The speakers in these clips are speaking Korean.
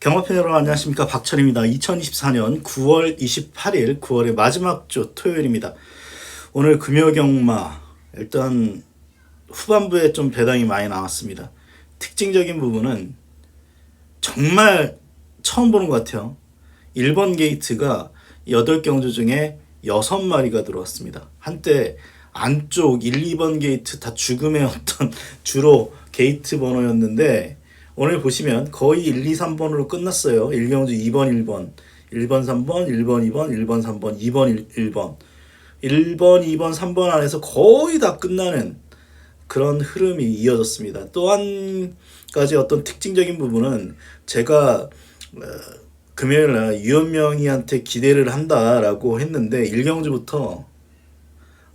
경마팬 여러분 안녕하십니까, 박철입니다. 2024년 9월 28일 9월의 마지막 주 토요일입니다. 오늘 금요경마 일단 후반부에 좀 배당이 많이 나왔습니다. 특징적인 부분은 정말 처음 보는 것 같아요. 1번 게이트가 8경주 중에 6마리가 들어왔습니다. 한때 안쪽 1, 2번 게이트 다 죽음의 어떤 주로 게이트 번호였는데 오늘 보시면 거의 1, 2, 3번으로 끝났어요. 1경주 2번, 1번, 1번, 3번, 1번, 2번, 1번, 3번, 2번, 1번, 1번, 2번, 3번 안에서 거의 다 끝나는 그런 흐름이 이어졌습니다. 또 한 가지 어떤 특징적인 부분은 제가 금요일날 유현명이한테 기대를 한다라고 했는데 1경주부터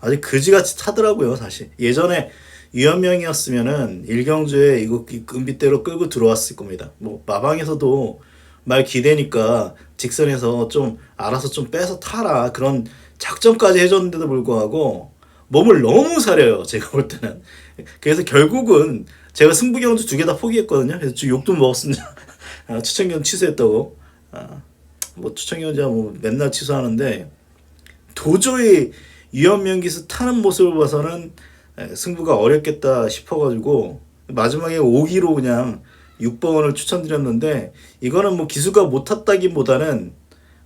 아주 그지같이 타더라고요. 사실 예전에 유현명이었으면은 1경주에 이거 금빛대로 끌고 들어왔을 겁니다. 뭐 마방에서도 말 기대니까 직선에서 좀 알아서 좀 빼서 타라 그런 작전까지 해줬는데도 불구하고 몸을 너무 사려요. 제가 볼 때는. 그래서 결국은 제가 승부경주 2개 다 포기했거든요. 그래서 욕도 먹었습니다. 추천경 취소했다고. 뭐 추천경주야 뭐 맨날 취소하는데 도저히 유현명 기수 타는 모습을 봐서는 승부가 어렵겠다 싶어가지고 마지막에 5기로 그냥 6번을 추천드렸는데 이거는 뭐 기수가 못 탔다기보다는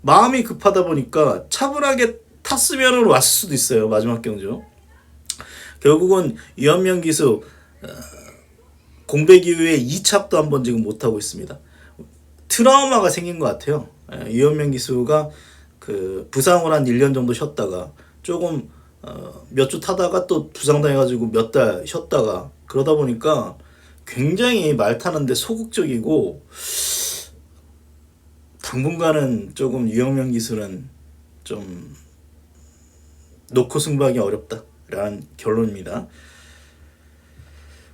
마음이 급하다 보니까 차분하게 탔으면 왔을 수도 있어요. 마지막 경주. 결국은 유현명 기수 공백 이후에 2찹도 한번 지금 못하고 있습니다. 트라우마가 생긴 것 같아요. 유현명 기수가 그 부상을 한 1년 정도 쉬었다가 조금 몇 주 타다가 또 부상당해가지고 몇 달 쉬었다가 그러다 보니까 굉장히 말 타는데 소극적이고 당분간은 조금 유현명 기술은 좀 놓고 승부하기 어렵다라는 결론입니다.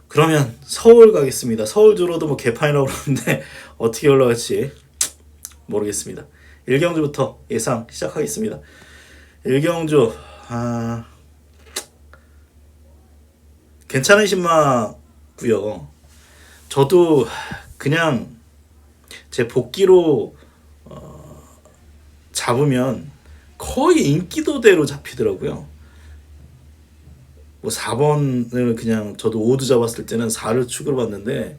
그러면 서울 가겠습니다. 서울 주로도 뭐 개판이라고 그러는데 어떻게 올라갈지 모르겠습니다. 1경주부터 예상 시작하겠습니다. 1경주 괜찮은 신마고요. 저도 그냥 제 복기로 잡으면 거의 인기도대로 잡히더라고요. 뭐 4번을 그냥 저도 5도 잡았을 때는 4를 축으로 봤는데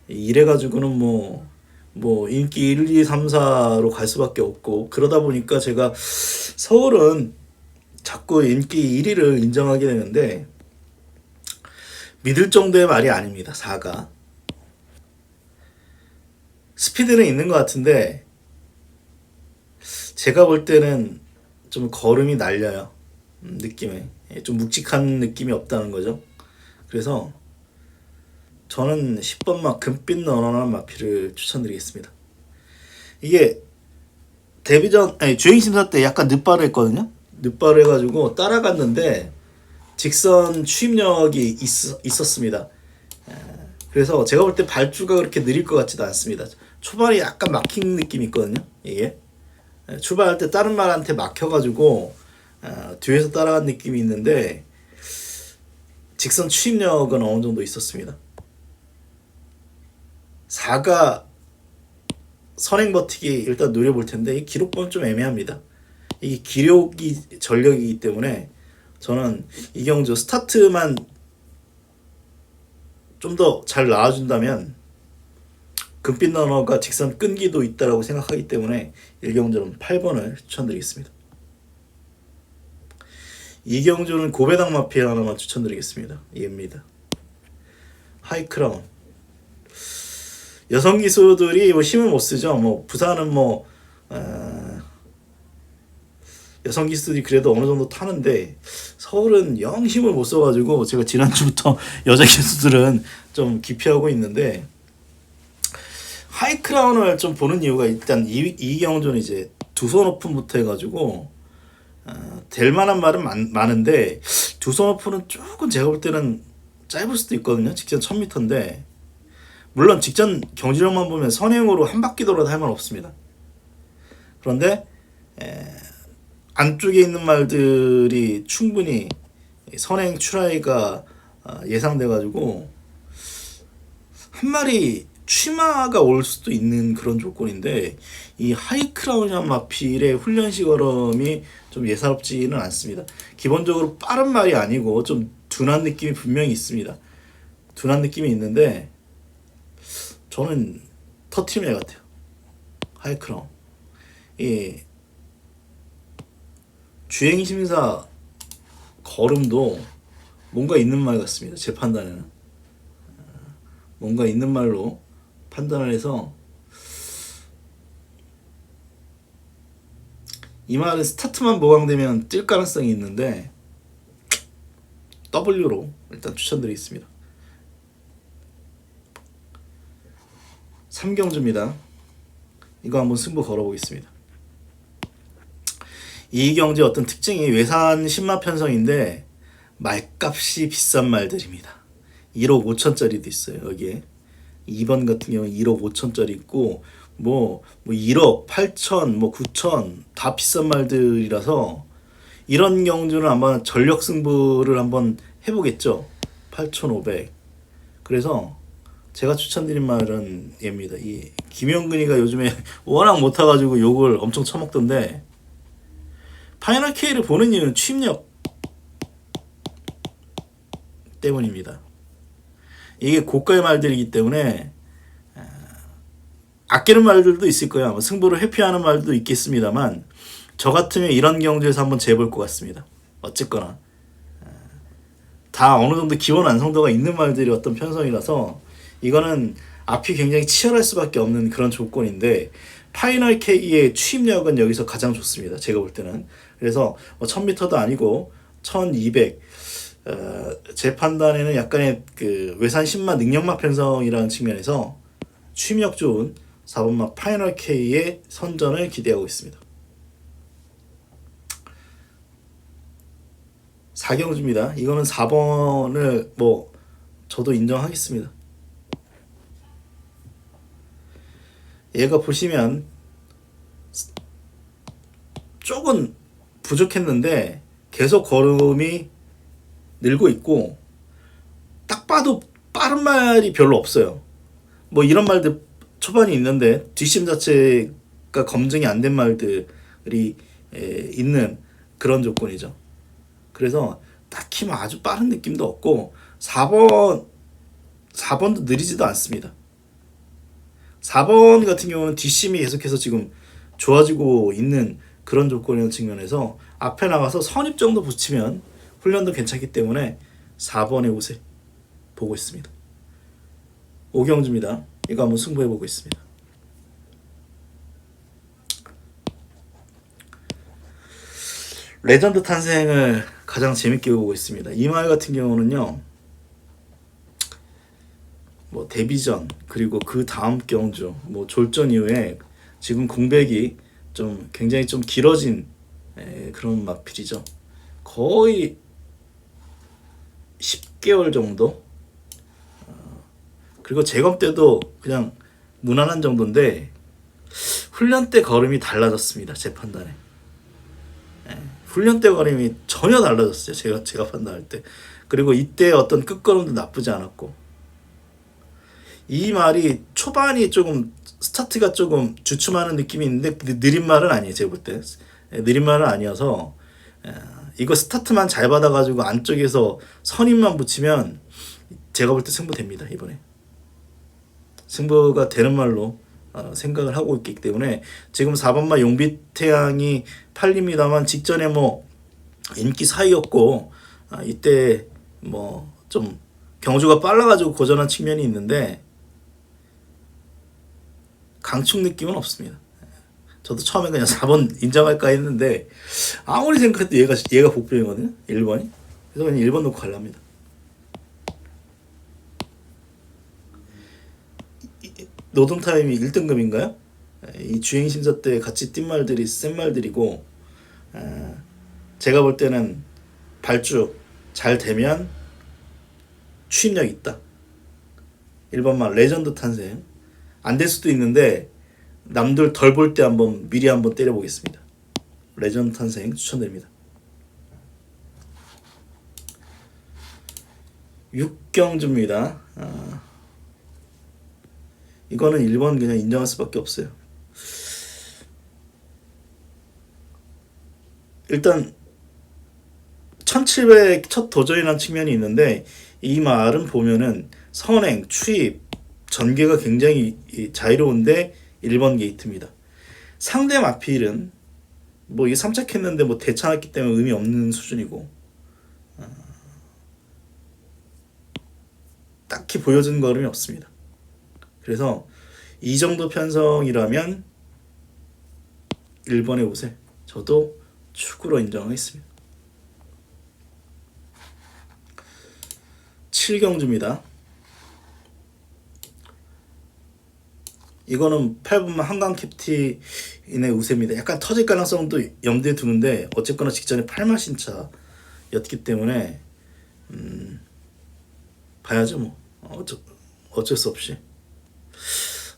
이래가지고는 뭐 인기 1, 2, 3, 4로 갈 수밖에 없고 그러다 보니까 제가 서울은 자꾸 인기 1위를 인정하게 되는데 믿을 정도의 말이 아닙니다. 4가 스피드는 있는 것 같은데 제가 볼 때는 좀 걸음이 날려요. 느낌에 좀 묵직한 느낌이 없다는 거죠. 그래서 저는 10번 막 금빛 너너한 마피를 추천드리겠습니다. 이게 데뷔전 주행심사 때 약간 늦바를 했거든요. 늦바를 해가지고 따라갔는데 직선 추입력이 있었습니다. 그래서 제가 볼 때 발주가 그렇게 느릴 것 같지도 않습니다. 초반에 약간 막힌 느낌이 있거든요. 이게 출발할 때 다른 말한테 막혀가지고 뒤에서 따라간 느낌이 있는데 직선 추입력은 어느 정도 있었습니다. 4가 선행 버티기 일단 노려볼 텐데 이 기록법은 좀 애매합니다. 이게 기록이 전력이기 때문에 저는 이경주 스타트만 좀 더 잘 나와준다면 금빛 러너가 직선 끈기도 있다라고 생각하기 때문에 1경주는 8번을 추천드리겠습니다. 2경주는 고배당 마피아 하나만 추천드리겠습니다. 얘입니다. 하이크라운. 여성 기수들이 뭐 힘을 못 쓰죠. 뭐 부산은 여성 기수들이 그래도 어느 정도 타는데 서울은 영 힘을 못 써가지고 제가 지난주부터 여자 기수들은 좀 기피하고 있는데 하이크라운을 좀 보는 이유가 일단 이경주는 이제 두 손 오픈부터 해가지고 될 만한 말은 많은데 두 손 오픈은 조금 제가 볼 때는 짧을 수도 있거든요. 직전 1000m인데 물론 직전 경지력만 보면 선행으로 한 바퀴 돌아도 할 말 없습니다. 그런데 안쪽에 있는 말들이 충분히 선행 추라이가 예상돼가지고 한 마리 취마가 올 수도 있는 그런 조건인데 이 하이크라운이나 마필의 훈련시 걸음이 좀 예사롭지는 않습니다. 기본적으로 빠른 말이 아니고 좀 둔한 느낌이 분명히 있습니다. 둔한 느낌이 있는데 저는 터트림의 같아요. 하이크라운. 이 주행심사 걸음도 뭔가 있는 말 같습니다. 제 판단에는 뭔가 있는 말로 판단을 해서 이 말은 스타트만 보강되면 뛸 가능성이 있는데 W로 일단 추천드리겠습니다. 3경주입니다. 이거 한번 승부 걸어보겠습니다. 이 경주의 어떤 특징이 외산 신마 편성인데 말값이 비싼 말들입니다. 1억 5천짜리도 있어요. 여기에 2번 같은 경우는 1억 5천짜리 있고 뭐 1억 8천 뭐 9천 다 비싼 말들이라서 이런 경주는 아마 전력 승부를 한번 해보겠죠. 8,500. 그래서 제가 추천드린 말은 얘입니다. 이 김영근이가 요즘에 워낙 못 타가지고 욕을 엄청 처먹던데 파이널 K를 보는 이유는 취입력 때문입니다. 이게 고가의 말들이기 때문에 아끼는 말들도 있을 거야. 뭐 승부를 회피하는 말도 있겠습니다만 저 같으면 이런 경주에서 한번 재볼 것 같습니다. 어쨌거나 다 어느 정도 기본 완성도가 있는 말들이 어떤 편성이라서 이거는 앞이 굉장히 치열할 수밖에 없는 그런 조건인데 파이널 K의 추입력은 여기서 가장 좋습니다. 제가 볼 때는. 그래서 1000m도 아니고 1200 제 판단에는 약간의 그 외산 신마 능력마 편성이라는 측면에서 추입력 좋은 4번마 파이널 K의 선전을 기대하고 있습니다. 4경주입니다. 이거는 4번을 뭐 저도 인정하겠습니다. 얘가 보시면 조금 부족했는데 계속 걸음이 늘고 있고 딱 봐도 빠른 말이 별로 없어요. 뭐 이런 말들 초반이 있는데 뒷심 자체가 검증이 안 된 말들이 있는 그런 조건이죠. 그래서 딱히 뭐 아주 빠른 느낌도 없고 4번도 느리지도 않습니다. 4번 같은 경우는 뒷심이 계속해서 지금 좋아지고 있는 그런 조건이라는 측면에서 앞에 나가서 선입 정도 붙이면 훈련도 괜찮기 때문에 4번의 옷에 보고 있습니다. 5경주입니다. 이거 한번 승부해보고 있습니다. 레전드 탄생을 가장 재밌게 보고 있습니다. 이 말 같은 경우는요. 뭐 데뷔전 그리고 그 다음 경주 뭐 졸전 이후에 지금 공백이 좀 굉장히 좀 길어진 그런 마필이죠. 거의 10개월 정도. 그리고 재검 때도 그냥 무난한 정도인데 훈련 때 걸음이 달라졌습니다. 제 판단에. 훈련 때 걸음이 전혀 달라졌어요. 제가 판단할 때. 그리고 이때 어떤 끝걸음도 나쁘지 않았고 이 말이 초반이 조금 스타트가 조금 주춤하는 느낌이 있는데 느린 말은 아니에요. 제가 볼 때. 느린 말은 아니어서 이거 스타트만 잘 받아가지고 안쪽에서 선임만 붙이면 제가 볼 때 승부됩니다. 이번에. 승부가 되는 말로 생각을 하고 있기 때문에 지금 4번마 용비태양이 팔립니다만 직전에 뭐 인기 사이였고 이때 뭐 좀 경주가 빨라가지고 고전한 측면이 있는데 강축 느낌은 없습니다. 저도 처음에 그냥 4번 인정할까 했는데 아무리 생각해도 얘가 복병이거든요. 1번이. 그래서 그냥 1번 놓고 가려합니다. 노동 타임이 1등급인가요? 이 주행 심사 때 같이 뛴 말들이 센 말들이고 제가 볼 때는 발주 잘 되면 추임력 있다. 1번만 레전드 탄생. 안 될 수도 있는데 남들 덜 볼 때 미리 한번 때려보겠습니다. 레전드 탄생 추천드립니다. 6경주입니다. 이거는 1번 그냥 인정할 수밖에 없어요. 일단 1700 첫 도전이라는 측면이 있는데 이 말은 보면은 선행, 추입, 전개가 굉장히 자유로운데 1번 게이트입니다. 상대 마필은 뭐 이게 3착했는데 뭐 대차했기 때문에 의미 없는 수준이고 딱히 보여준 걸음이 없습니다. 그래서 이 정도 편성이라면 1번의 우세 저도 축으로 인정하겠습니다. 7경주입니다. 이거는 8번만 한강 캡틴의 우세입니다. 약간 터질 가능성도 염두에 두는데 어쨌거나 직전에 8마 신차였기 때문에 봐야죠 뭐. 어쩔 수 없이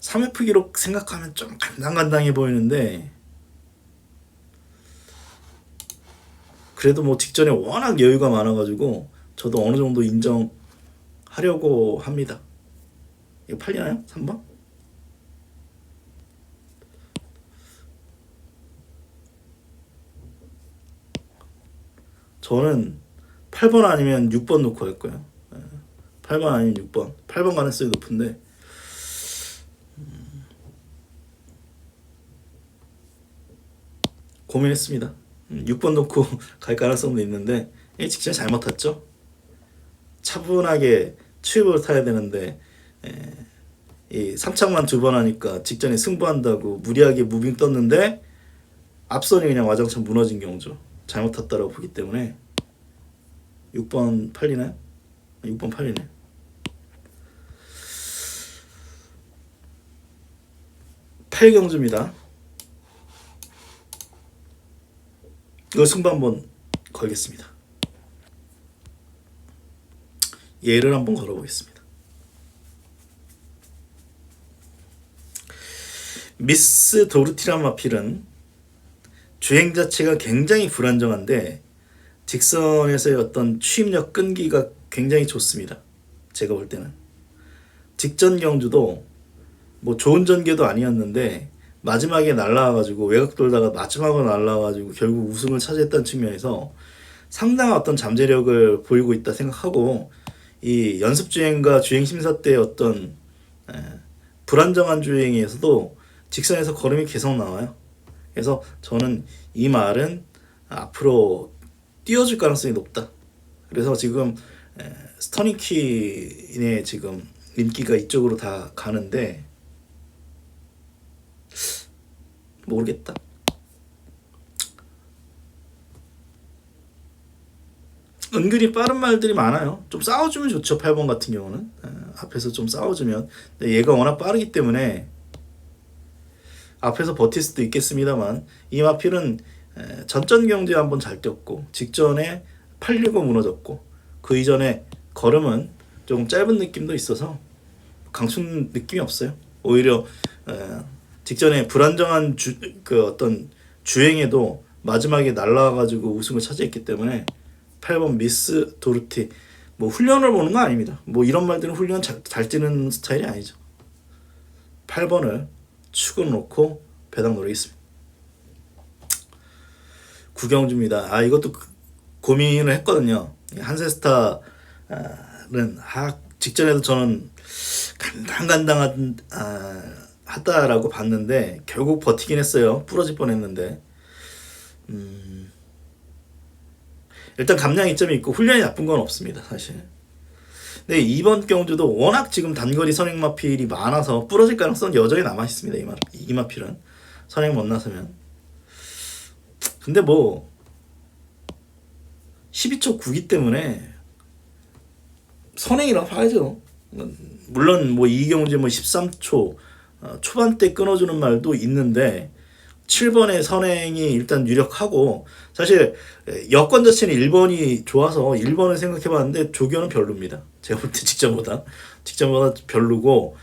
3F 기록 생각하면 좀 간당간당해 보이는데 그래도 뭐 직전에 워낙 여유가 많아가지고 저도 어느 정도 인정하려고 합니다. 이거 팔리나요? 3번? 저는 8번 아니면 6번 놓고 할 거예요. 8번 아니면 6번. 8번 가능성이 높은데 고민했습니다. 6번 놓고 갈 가능성도 있는데 직전에 잘못 탔죠. 차분하게 추입을 타야 되는데 이 3착만 2번 하니까 직전에 승부한다고 무리하게 무빙 떴는데 앞선이 그냥 와장창 무너진 경우죠. 잘못 탔다라고 보기 때문에 6번 팔리나요? 6번 팔리네. 8경주입니다. 이거 승부 한번 걸겠습니다. 예를 한번 걸어보겠습니다. 미스 도르티란 마필은 주행 자체가 굉장히 불안정한데 직선에서의 어떤 추입력 끈기가 굉장히 좋습니다. 제가 볼 때는 직전 경주도 뭐 좋은 전개도 아니었는데 마지막에 날라와가지고 외곽 돌다가 마지막으로 날라와가지고 결국 우승을 차지했다는 측면에서 상당한 어떤 잠재력을 보이고 있다 생각하고 이 연습 주행과 주행 심사 때 어떤 불안정한 주행에서도 직선에서 걸음이 계속 나와요. 그래서 저는 이 말은 앞으로 띄워줄 가능성이 높다. 그래서 지금 스터닝퀸의 지금 인기가 이쪽으로 다 가는데 모르겠다. 은근히 빠른 말들이 많아요. 좀 싸워주면 좋죠. 8번 같은 경우는 앞에서 좀 싸워주면 근데 얘가 워낙 빠르기 때문에 앞에서 버틸 수도 있겠습니다만 이 마필은 전전 경주에 한번 잘 뛰었고 직전에 팔리고 무너졌고 그 이전에 걸음은 조금 짧은 느낌도 있어서 강춘 느낌이 없어요. 오히려 직전에 불안정한 그 어떤 주행에도 마지막에 날라와가지고 우승을 차지했기 때문에 8번 미스 도르티 뭐 훈련을 보는 거 아닙니다. 뭐 이런 말들은 훈련 잘 뛰는 스타일이 아니죠. 8번을 축으로 놓고 배당 노리겠습니다. 9경주입니다. 이것도 고민을 했거든요. 한세스타는 직전에도 저는 간당간당한 하다라고 봤는데 결국 버티긴 했어요. 부러질 뻔했는데 일단 감량 이점이 있고 훈련이 나쁜 건 없습니다. 사실. 근데 이번 경주도 워낙 지금 단거리 선행 마필이 많아서 부러질 가능성은 여전히 남아있습니다. 이 마필은 선행 못 나서면. 근데 뭐 12초 9기 때문에 선행이라고 봐야죠. 물론 뭐 이 경주에 뭐 13초 초반대 끊어주는 말도 있는데 7번의 선행이 일단 유력하고 사실 여건 자체는 1번이 좋아서 1번을 생각해봤는데 조견은 별로입니다. 제가 볼 때 직전보다 별로고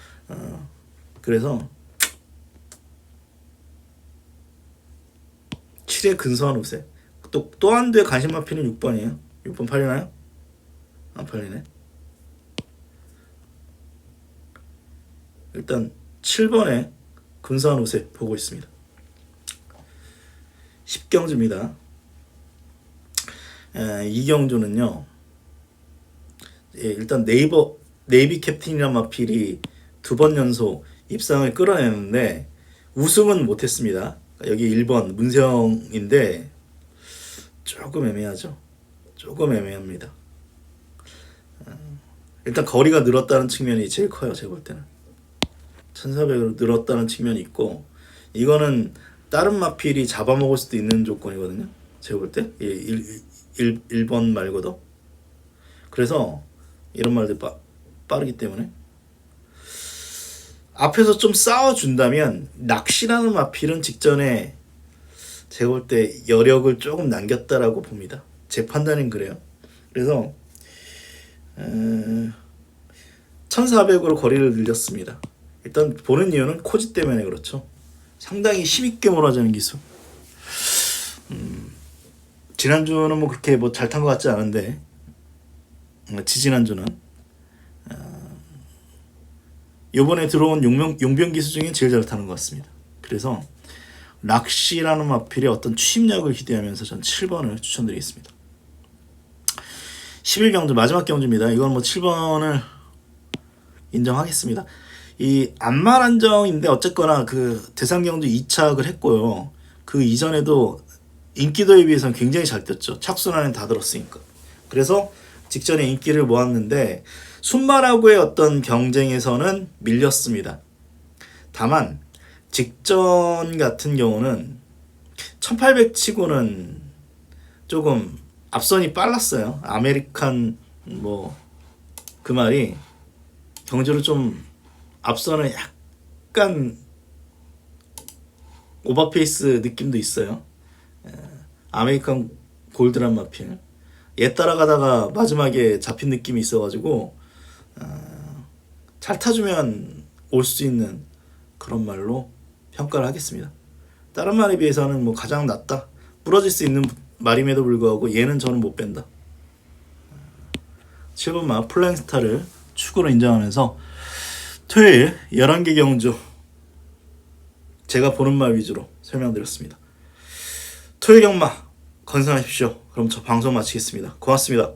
그래서 7의 근소한 우세 또 한 대 관심 마피는 6번이에요. 6번 팔리나요? 안 팔리네. 일단 7번에 근사한 우세 보고 있습니다. 10경주입니다. 이 경주는요. 일단 네이비 캡틴이란 마필이 2번 연속 입상을 끌어내는데 우승은 못했습니다. 여기 1번 문세영인데 조금 애매하죠. 조금 애매합니다. 일단 거리가 늘었다는 측면이 제일 커요. 제가 볼 때는 1400으로 늘었다는 측면이 있고, 이거는 다른 마필이 잡아먹을 수도 있는 조건이거든요. 제가 볼 때 1번 말고도. 그래서 이런 말들 빠르기 때문에 앞에서 좀 싸워준다면, 낚시라는 마필은 직전에 제가 볼 때 여력을 조금 남겼다라고 봅니다. 제 판단은 그래요. 그래서 1400으로 거리를 늘렸습니다. 일단 보는 이유는 코지 때문에 그렇죠. 상당히 힘있게 몰아주는 기술. 지난주는 뭐 그렇게 뭐 잘 탄 것 같지 않은데, 지지난주는 요번에 들어온 용병 기수 중에 제일 잘 타는 것 같습니다. 그래서 락시라는 마필의 어떤 추심력을 기대하면서 전 7번을 추천드리겠습니다. 11경주 마지막 경주입니다. 이건 뭐 7번을 인정하겠습니다. 이 안말 안정인데 어쨌거나 그 대상 경주 2착을 했고요. 그 이전에도 인기도에 비해서는 굉장히 잘 뛰었죠. 착순환에 다 들었으니까. 그래서 직전에 인기를 모았는데 순말하고의 어떤 경쟁에서는 밀렸습니다. 다만 직전 같은 경우는 1800 치고는 조금 앞선이 빨랐어요. 아메리칸 뭐 그 말이 경주를 좀 앞선은 약간 오버페이스 느낌도 있어요. 아메리칸 골드란 마필 얘 따라가다가 마지막에 잡힌 느낌이 있어가지고 잘 타주면 올 수 있는 그런 말로 평가를 하겠습니다. 다른 말에 비해서는 뭐 가장 낫다, 부러질 수 있는 말임에도 불구하고 얘는 저는 못 뺀다. 7번 마 플랭스타를 축으로 인정하면서 토요일 11개 경주 제가 보는 말 위주로 설명드렸습니다. 토요일 경마 건승하십시오. 그럼 저 방송 마치겠습니다. 고맙습니다.